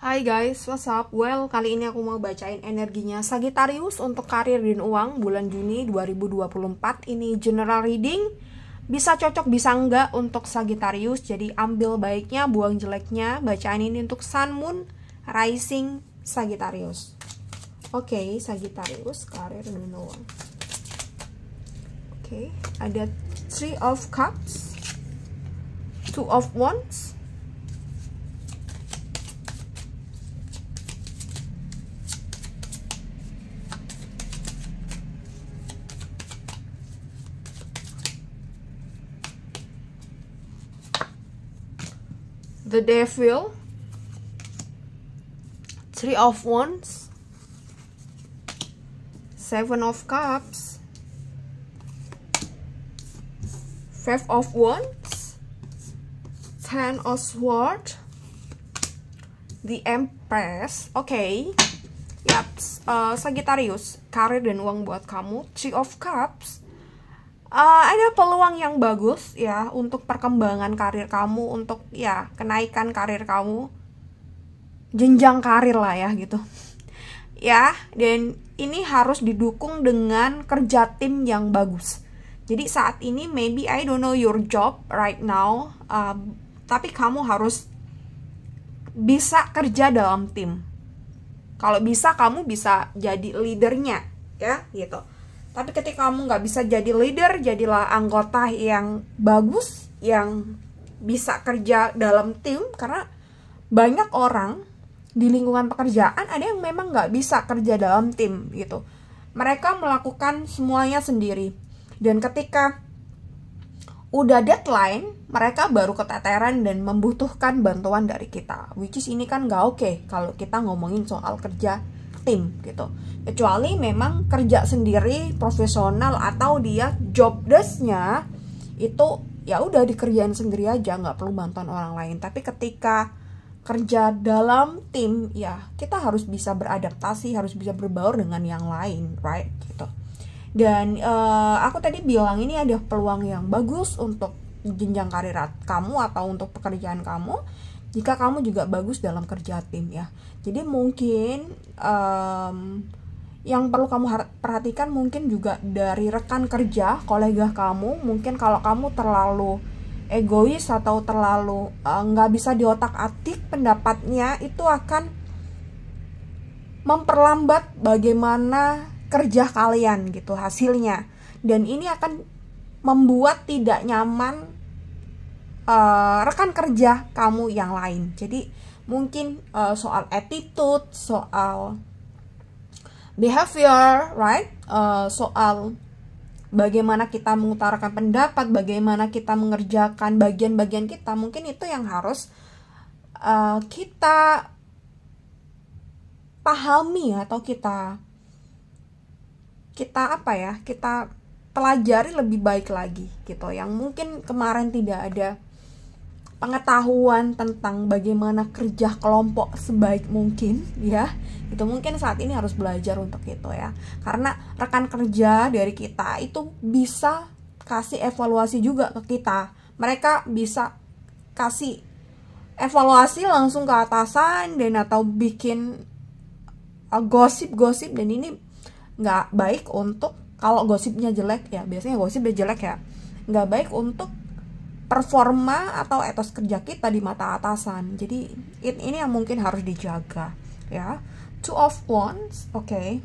Hai guys, what's up? Well, kali ini aku mau bacain energinya Sagittarius untuk karir dan uang bulan Juni 2024. Ini general reading. Bisa cocok, bisa enggak untuk Sagittarius. Jadi ambil baiknya, buang jeleknya. Bacaan ini untuk Sun, Moon, Rising Sagittarius. Oke, Sagittarius, karir dan uang. Oke, ada Three of Cups, Two of Wands, the Devil, Three of Wands, Seven of Cups, Five of Wands, Ten of Swords, the Empress. Oke. Yap, Sagittarius, karir dan uang buat kamu. Three of Cups. Ada peluang yang bagus ya untuk perkembangan karir kamu, untuk ya kenaikan karir kamu, jenjang karir lah ya gitu ya. Dan ini harus didukung dengan kerja tim yang bagus. Jadi saat ini maybe I don't know your job right now, tapi kamu harus bisa kerja dalam tim. Kalau bisa kamu bisa jadi leadernya ya gitu. Tapi ketika kamu nggak bisa jadi leader, jadilah anggota yang bagus, yang bisa kerja dalam tim. Karena banyak orang di lingkungan pekerjaan ada yang memang nggak bisa kerja dalam tim gitu. Mereka melakukan semuanya sendiri. Dan ketika udah deadline, mereka baru keteteran dan membutuhkan bantuan dari kita. Which is ini kan nggak oke kalau kita ngomongin soal kerja tim gitu. Kecuali memang kerja sendiri profesional atau dia job desk-nya itu ya udah dikerjain sendiri aja, nggak perlu bantuan orang lain. Tapi ketika kerja dalam tim ya kita harus bisa beradaptasi, harus bisa berbaur dengan yang lain, right gitu. Dan aku tadi bilang ini ada peluang yang bagus untuk jenjang karir kamu atau untuk pekerjaan kamu jika kamu juga bagus dalam kerja tim ya. Jadi mungkin yang perlu kamu perhatikan mungkin juga dari rekan kerja, kolega kamu. Mungkin kalau kamu terlalu egois atau terlalu nggak bisa diotak-atik pendapatnya, itu akan memperlambat bagaimana kerja kalian gitu hasilnya. Dan ini akan membuat tidak nyaman rekan kerja kamu yang lain. Jadi mungkin soal attitude, soal behavior, right? Soal bagaimana kita mengutarakan pendapat, bagaimana kita mengerjakan bagian-bagian kita, mungkin itu yang harus kita pahami atau kita apa ya, kita pelajari lebih baik lagi gitu. Yang mungkin kemarin tidak ada pengetahuan tentang bagaimana kerja kelompok sebaik mungkin ya, itu mungkin saat ini harus belajar untuk itu ya. Karena rekan kerja dari kita itu bisa kasih evaluasi juga ke kita. Mereka bisa kasih evaluasi langsung ke atasan dan atau bikin gosip-gosip, dan ini nggak baik untuk, kalau gosipnya jelek ya, biasanya gosip udah jelek ya, nggak baik untuk performa atau etos kerja kita di mata atasan. Jadi ini yang mungkin harus dijaga ya. Two of Wands, oke.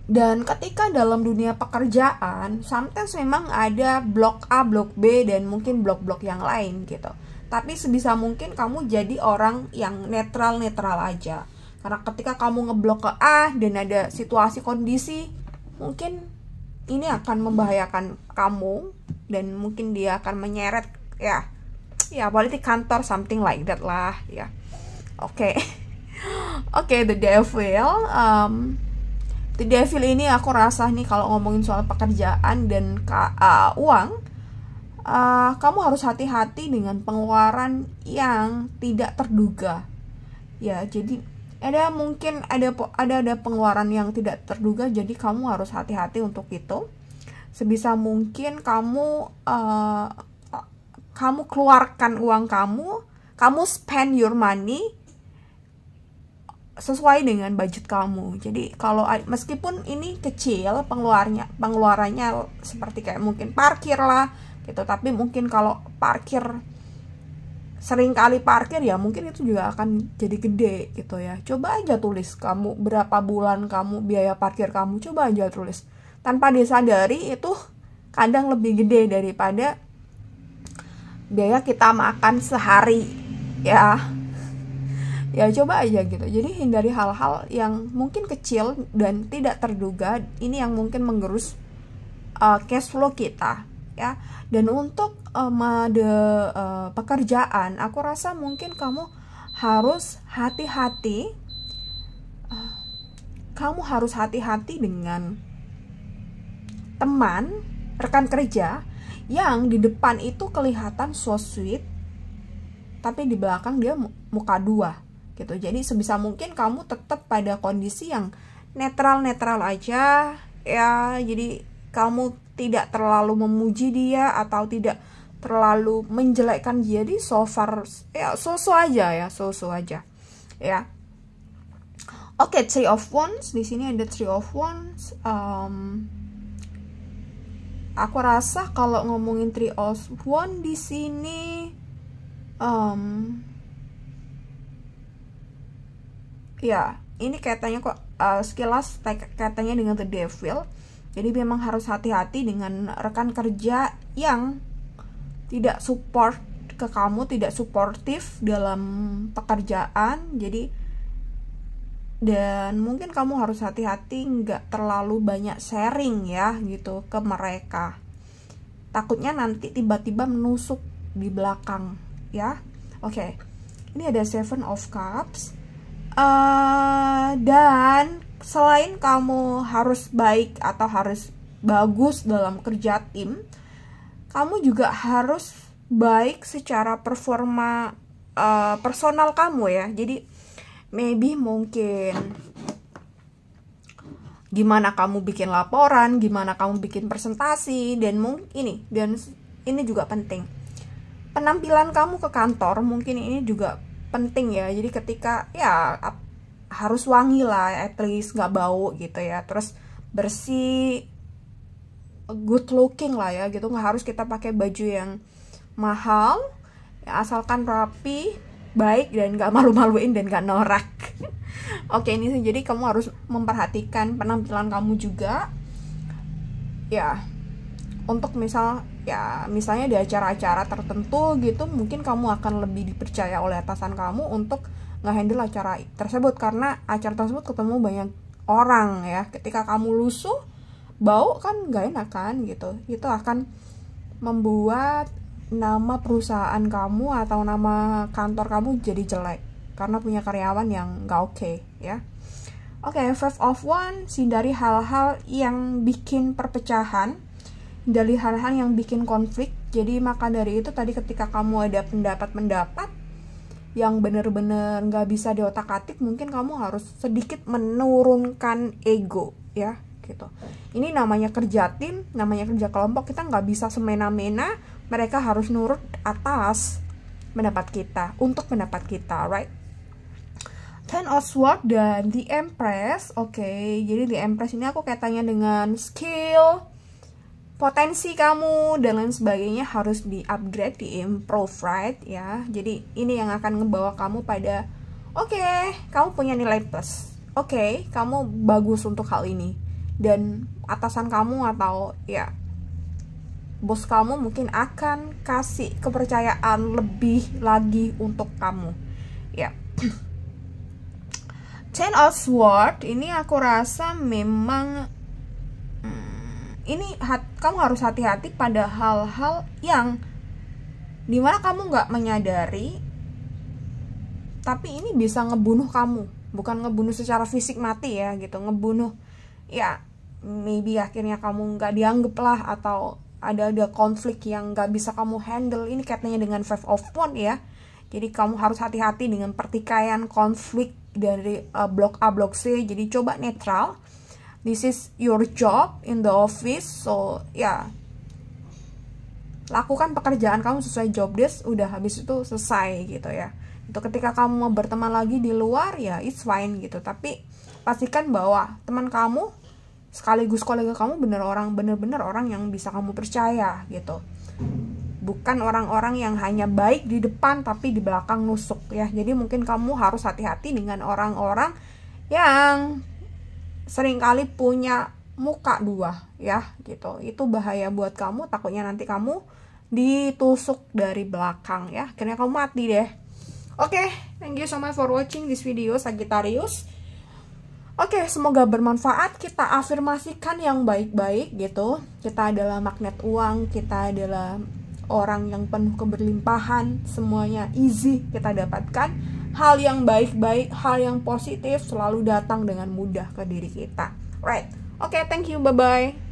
Dan ketika dalam dunia pekerjaan, sometimes memang ada blok A, blok B, dan mungkin blok-blok yang lain gitu. Tapi sebisa mungkin kamu jadi orang yang netral-netral aja. Karena ketika kamu ngeblok ke A dan ada situasi kondisi, mungkin ini akan membahayakan kamu dan mungkin dia akan menyeret ya politik kantor, something like that lah ya. Oke. The devil ini aku rasa nih kalau ngomongin soal pekerjaan dan uang, kamu harus hati-hati dengan pengeluaran yang tidak terduga ya. Jadi ada mungkin ada pengeluaran yang tidak terduga, jadi kamu harus hati-hati untuk itu. Sebisa mungkin kamu keluarkan uang kamu spend your money sesuai dengan budget kamu. Jadi kalau meskipun ini kecil pengeluarannya seperti kayak mungkin parkir lah gitu, tapi mungkin kalau parkir sering kali parkir ya mungkin itu juga akan jadi gede gitu ya. Coba aja tulis kamu berapa bulan kamu biaya parkir kamu, coba aja tulis. Tanpa disadari itu kadang lebih gede daripada biaya kita makan sehari ya. Ya coba aja gitu. Jadi hindari hal-hal yang mungkin kecil dan tidak terduga, ini yang mungkin menggerus cash flow kita ya. Dan untuk mode pekerjaan, aku rasa mungkin kamu harus hati-hati. Kamu harus hati-hati dengan teman, rekan kerja yang di depan itu kelihatan so sweet, tapi di belakang dia muka dua gitu. Jadi sebisa mungkin kamu tetap pada kondisi yang netral-netral aja ya. Jadi kamu tidak terlalu memuji dia atau tidak terlalu menjelekkan dia. Jadi so far ya so-so aja ya, so-so aja ya. Oke, Three of Wands. Di sini ada Three of Wands. Aku rasa kalau ngomongin Three of Wands di sini ya, ini kaitannya kok sekilas kaitannya dengan The Devil. Jadi memang harus hati-hati dengan rekan kerja yang tidak support ke kamu, tidak suportif dalam pekerjaan. Jadi dan mungkin kamu harus hati-hati nggak terlalu banyak sharing ya gitu ke mereka. Takutnya nanti tiba-tiba menusuk di belakang ya. Oke. Ini ada Seven of Cups. Dan selain kamu harus baik atau harus bagus dalam kerja tim, kamu juga harus baik secara performa personal kamu ya. Jadi maybe mungkin gimana kamu bikin laporan, gimana kamu bikin presentasi, dan ini juga penting. Penampilan kamu ke kantor mungkin ini juga penting ya. Jadi ketika ya harus wangi lah, at least nggak bau gitu ya, terus bersih, good looking lah ya gitu. Nggak harus kita pakai baju yang mahal ya, asalkan rapi, baik, dan nggak malu-maluin dan nggak norak. Oke, ini jadi kamu harus memperhatikan penampilan kamu juga ya. Untuk misalnya di acara-acara tertentu gitu, mungkin kamu akan lebih dipercaya oleh atasan kamu untuk nge-handle acara tersebut, karena acara tersebut ketemu banyak orang ya. Ketika kamu lusuh, bau kan nggak enak kan gitu. Itu akan membuat nama perusahaan kamu atau nama kantor kamu jadi jelek karena punya karyawan yang nggak oke ya. Oke, Five of Wands, hindari hal-hal yang bikin perpecahan, dari hal-hal yang bikin konflik. Jadi maka dari itu tadi ketika kamu ada pendapat-pendapat yang bener-bener nggak bisa diotak-atik, mungkin kamu harus sedikit menurunkan ego ya gitu. Ini namanya kerja tim, namanya kerja kelompok. Kita nggak bisa semena-mena mereka harus nurut atas pendapat kita, untuk pendapat kita, right? Ten of Swords dan The Empress. Oke, jadi The Empress ini aku kaitannya dengan skill, potensi kamu dan lain sebagainya harus di-upgrade, di-improve, right ya. Jadi ini yang akan ngebawa kamu pada kamu punya nilai plus. Kamu bagus untuk hal ini. Dan atasan kamu atau ya bos kamu mungkin akan kasih kepercayaan lebih lagi untuk kamu. Ya. Ten of Swords ini aku rasa memang kamu harus hati-hati pada hal-hal yang dimana kamu nggak menyadari, tapi ini bisa ngebunuh kamu. Bukan ngebunuh secara fisik mati ya gitu, ngebunuh ya, maybe akhirnya kamu nggak dianggap lah, atau ada konflik yang nggak bisa kamu handle. Ini kaitannya dengan Five of Wands ya. Jadi kamu harus hati-hati dengan pertikaian konflik dari blok A blok C. Jadi coba netral. This is your job in the office, so ya lakukan pekerjaan kamu sesuai job desk, udah habis itu selesai gitu ya. Itu ketika kamu mau berteman lagi di luar ya it's fine gitu, tapi pastikan bahwa teman kamu sekaligus kolega kamu bener-bener orang yang bisa kamu percaya gitu. Bukan orang-orang yang hanya baik di depan tapi di belakang nusuk ya. Jadi mungkin kamu harus hati-hati dengan orang-orang yang seringkali punya muka dua ya gitu. Itu bahaya buat kamu, takutnya nanti kamu ditusuk dari belakang ya. Akhirnya kamu mati deh. Oke, thank you so much for watching this video Sagittarius. Oke, semoga bermanfaat. Kita afirmasikan yang baik-baik gitu. Kita adalah magnet uang, kita adalah orang yang penuh keberlimpahan, semuanya easy kita dapatkan. Hal yang baik-baik, hal yang positif selalu datang dengan mudah ke diri kita. Right. Oke, thank you, bye-bye.